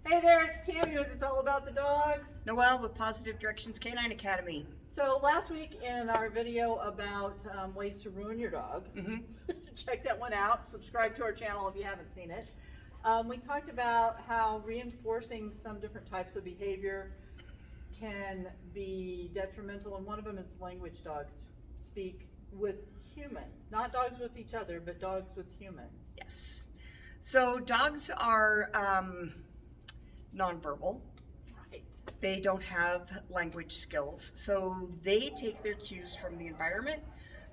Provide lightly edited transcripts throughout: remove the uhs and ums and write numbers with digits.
Hey there, it's Tammy with It's All About the Dogs. Noelle with Positive Directions Canine Academy. So last week in our video about ways to ruin your dog, check that one out. Subscribe to our channel if you haven't seen it. We talked about how reinforcing some different types of behavior can be detrimental, and one of them is language dogs speak with humans. Not dogs with each other, but dogs with humans. Yes. So dogs are nonverbal. Right. They don't have language skills. So they take their cues from the environment,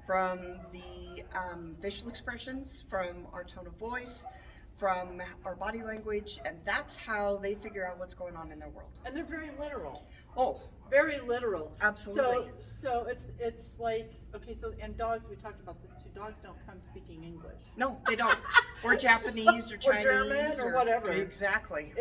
from the facial expressions, from our tone of voice, from our body language, and that's how they figure out what's going on in their world. And they're very literal. Oh, very literal. absolutely. So it's like, okay, so, and dogs, we talked about this too, dogs don't come speaking English. No, they don't. Or Japanese or Chinese. Or German or whatever. Exactly.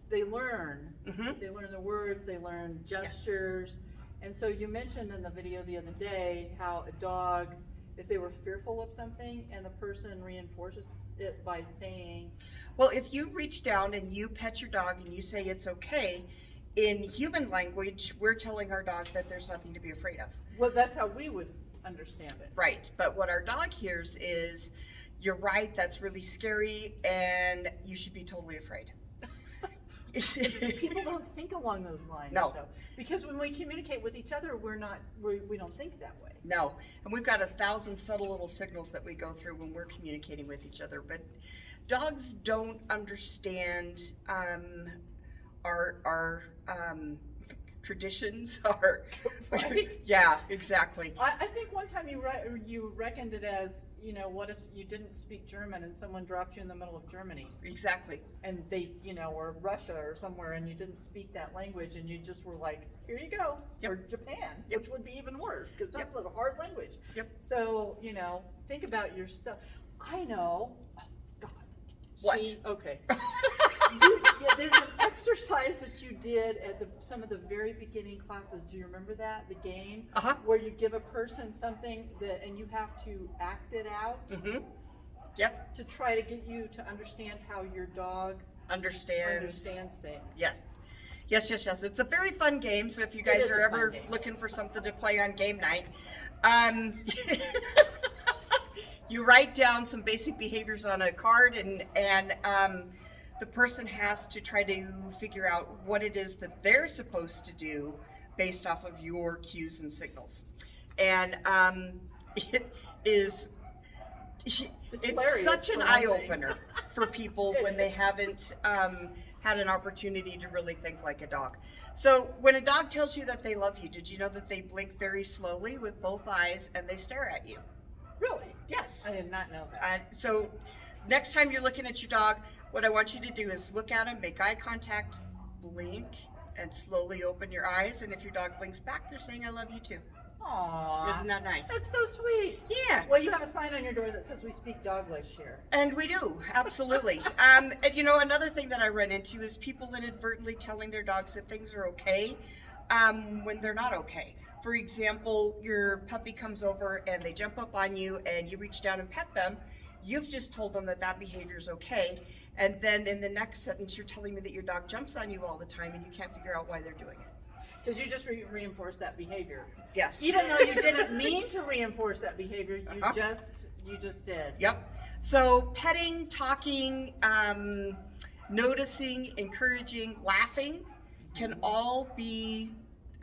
They learn. Mm-hmm. They learn the words, they learn gestures. Yes. And so you mentioned in the video the other day how a dog, if they were fearful of something and the person reinforces it by saying, well, if you reach down and you pet your dog and you say it's okay, in human language, we're telling our dog that there's nothing to be afraid of. Well, that's how we would understand it. Right, but what our dog hears is, you're right, that's really scary, and you should be totally afraid. People don't think along those lines, no, though, because when we communicate with each other, we don't think that way. No, and we've got 1,000 subtle little signals that we go through when we're communicating with each other. But dogs don't understand our traditions. Right? Yeah, exactly. I think one time you reckoned it as, you know, what if you didn't speak German and someone dropped you in the middle of Germany? Exactly. And they, you know, or Russia or somewhere, and you didn't speak that language, and you just were like, here you go. Yep. Or Japan, Yep. which would be even worse, because that's Yep. a hard language. Yep. So, you know, think about yourself. I know. Oh, God. What? See? Okay. There's an exercise that you did at some of the very beginning classes. Do you remember that? The game where you give a person something and you have to act it out. Mm-hmm. Yep. To try to get you to understand how your dog understands things. Yes. Yes. It's a very fun game. So if you guys are ever looking for something to play on game night, you write down some basic behaviors on a card, and the person has to try to figure out what it is that they're supposed to do based off of your cues and signals. And it's such an eye-opener for people when they haven't had an opportunity to really think like a dog. So when a dog tells you that they love you, did you know that they blink very slowly with both eyes and they stare at you? Really? Yes. I did not know that. So next time you're looking at your dog, what I want you to do is look at him, make eye contact, blink, and slowly open your eyes. And if your dog blinks back, they're saying, I love you too. Aww. Isn't that nice? That's so sweet. Yeah. Well, you have a sign on your door that says we speak Doglish here. And we do, absolutely. And you know, another thing that I run into is people inadvertently telling their dogs that things are okay when they're not okay. For example, your puppy comes over and they jump up on you and you reach down and pet them. You've just told them that behavior is okay. And then in the next sentence, you're telling me that your dog jumps on you all the time and you can't figure out why they're doing it. Because you just reinforced that behavior. Yes. Even though you didn't mean to reinforce that behavior, you just did. Yep. So petting, talking, noticing, encouraging, laughing can all be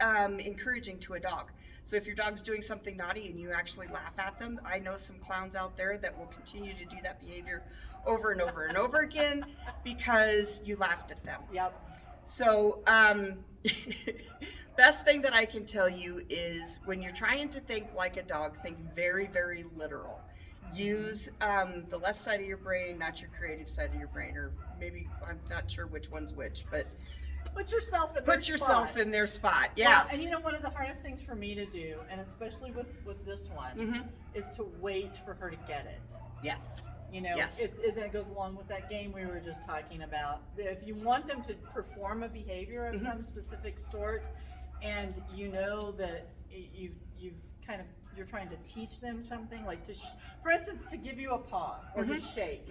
encouraging to a dog. So if your dog's doing something naughty and you actually laugh at them, I know some clowns out there that will continue to do that behavior over and over and over again because you laughed at them. Yep. So best thing that I can tell you is when you're trying to think like a dog, think very, very literal. Use the left side of your brain, not your creative side of your brain, or maybe, I'm not sure which one's which, but put yourself in their spot. Yeah. Well, and you know, one of the hardest things for me to do, and especially with this one, is to wait for her to get it. Yes. You know, yes. It goes along with that game we were just talking about. If you want them to perform a behavior of some specific sort, and you know that you've kind of you're trying to teach them something, like for instance, to give you a paw or to shake,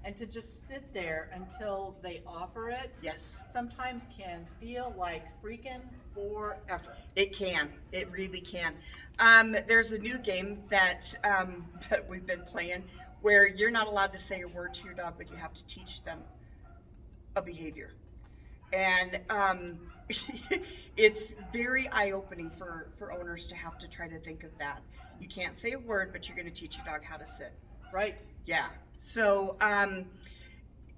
and to just sit there until they offer it. Yes. Sometimes can feel like freaking forever. It can. It really can. There's a new game that that we've been playing where you're not allowed to say a word to your dog, but you have to teach them a behavior. And it's very eye-opening for owners to have to try to think of that. You can't say a word, but you're going to teach your dog how to sit. Right. Yeah. So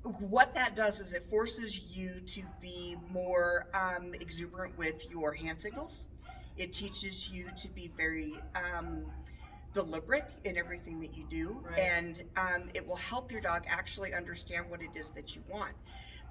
what that does is it forces you to be more exuberant with your hand signals. It teaches you to be very deliberate in everything that you do, right. And it will help your dog actually understand what it is that you want.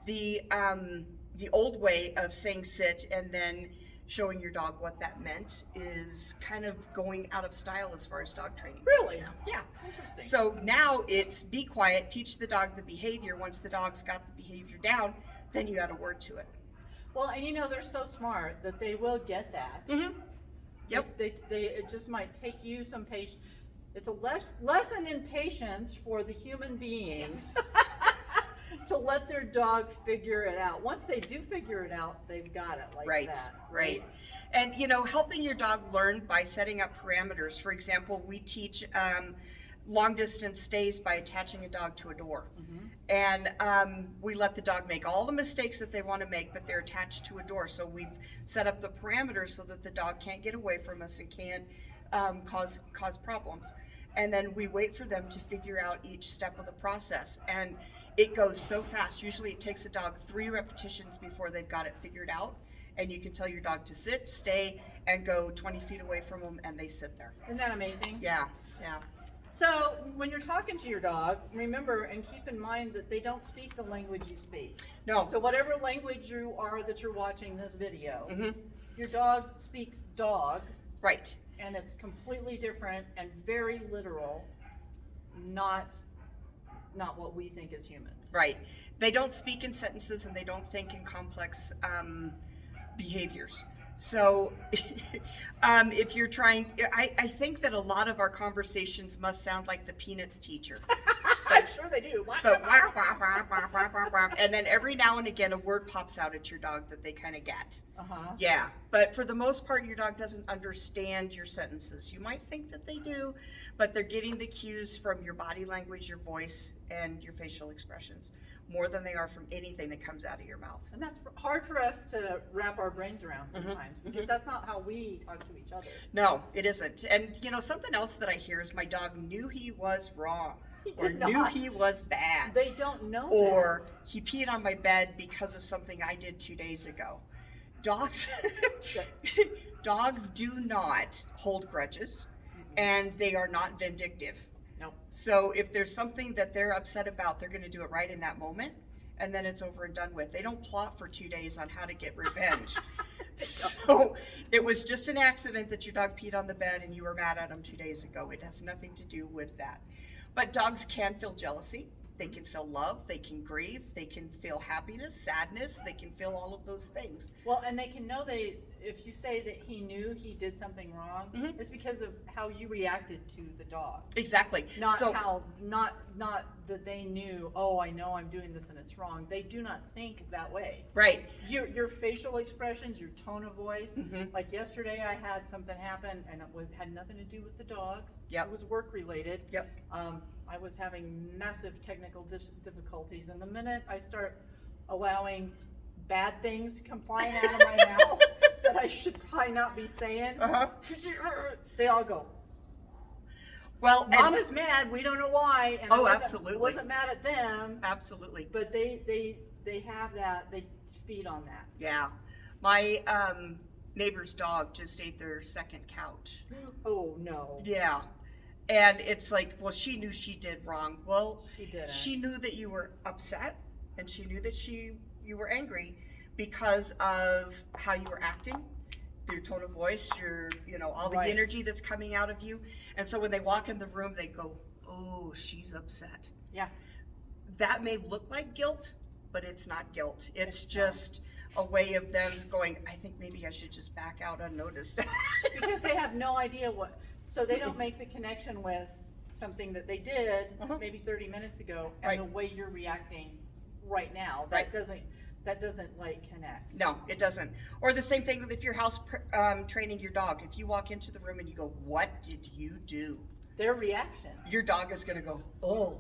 The old way of saying sit and then showing your dog what that meant is kind of going out of style as far as dog training. Really? Now. Yeah. Interesting. So now it's be quiet, teach the dog the behavior. Once the dog's got the behavior down, then you add a word to it. Well, and you know, they're so smart that they will get that. Mm-hmm. Yep. It just might take you some patience. It's a lesson in patience for the human being. Yes. To let their dog figure it out. Once they do figure it out, they've got it like right, that. Right. And you know, helping your dog learn by setting up parameters. For example, we teach long distance stays by attaching a dog to a door. And we let the dog make all the mistakes that they want to make, but they're attached to a door. So we've set up the parameters so that the dog can't get away from us and can't cause problems. And then we wait for them to figure out each step of the process. And it goes so fast. Usually it takes a dog 3 repetitions before they've got it figured out. And you can tell your dog to sit, stay, and go 20 feet away from them, and they sit there. Isn't that amazing? Yeah, yeah. So when you're talking to your dog, remember and keep in mind that they don't speak the language you speak. No. So whatever language you are that you're watching this video, your dog speaks dog. Right. And it's completely different and very literal, not what we think as humans. Right. They don't speak in sentences and they don't think in complex behaviors. So if you're trying, I think that a lot of our conversations must sound like the Peanuts teacher. I'm sure they do. And then every now and again a word pops out at your dog that they kind of get. Uh-huh. Yeah, but for the most part your dog doesn't understand your sentences. You might think that they do, but they're getting the cues from your body language, your voice, and your facial expressions more than they are from anything that comes out of your mouth. And that's hard for us to wrap our brains around sometimes, because that's not how we talk to each other. No, it isn't. And you know, something else that I hear is my dog knew he was wrong. Or knew he was bad. They don't know or he peed on my bed because of something I did 2 days ago. Dogs do not hold grudges, and they are not vindictive. Nope. So if there's something that they're upset about, they're going to do it right in that moment, and then it's over and done with. They don't plot for 2 days on how to get revenge. So it was just an accident that your dog peed on the bed and you were mad at him 2 days ago. It has nothing to do with that. But dogs can feel jealousy. They can feel love. They can grieve. They can feel happiness, sadness. They can feel all of those things. Well, and they can know if you say that he knew he did something wrong, it's because of how you reacted to the dog. Exactly. Not that they knew, oh, I know I'm doing this and it's wrong. They do not think that way. Right. Your facial expressions, your tone of voice. Like yesterday I had something happen and it had nothing to do with the dogs. Yep. It was work related. Yep. I was having massive technical difficulties, and the minute I start allowing bad things to come flying out of my mouth that I should probably not be saying, they all go. Well, Mom is mad. We don't know why. And absolutely. I wasn't mad at them. Absolutely. But they have that. They feed on that. Yeah. My neighbor's dog just ate their second couch. Oh no. Yeah. And it's like, well, she knew she did wrong. Well, she didn't. She knew that you were upset, and she knew that you were angry because of how you were acting, your tone of voice, all the energy that's coming out of you. And so when they walk in the room, they go, oh, she's upset. Yeah. That may look like guilt, but it's not guilt. It's just a way of them going, I think maybe I should just back out unnoticed. Because they have no idea what. So they don't make the connection with something that they did maybe 30 minutes ago and the way you're reacting right now. That doesn't like connect. No, it doesn't. Or the same thing if you're house training your dog. If you walk into the room and you go, "What did you do?" Their reaction. Your dog is going to go, "Oh,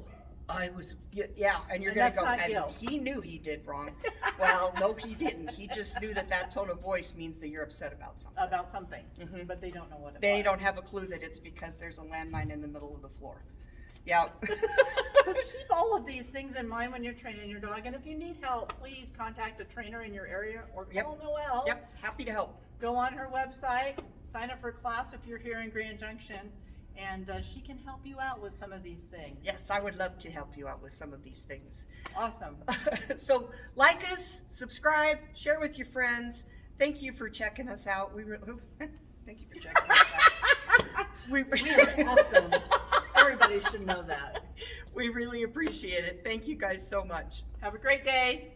I was, yeah," and you're And going to that's go, not and guilt. he knew he did wrong. Well, no, he didn't. He just knew that tone of voice means that you're upset about something. About something, but they don't know what it They was. don't have a clue that it's because there's a landmine in the middle of the floor. Yeah. So keep all of these things in mind when you're training your dog, and if you need help, please contact a trainer in your area or call Noelle. Yep, happy to help. Go on her website, sign up for a class if you're here in Grand Junction, and she can help you out with some of these things. Yes, I would love to help you out with some of these things. Awesome. So like us, subscribe, share with your friends. Thank you for checking us out. Thank you for checking us out. We are awesome. Everybody should know that. We really appreciate it. Thank you guys so much. Have a great day.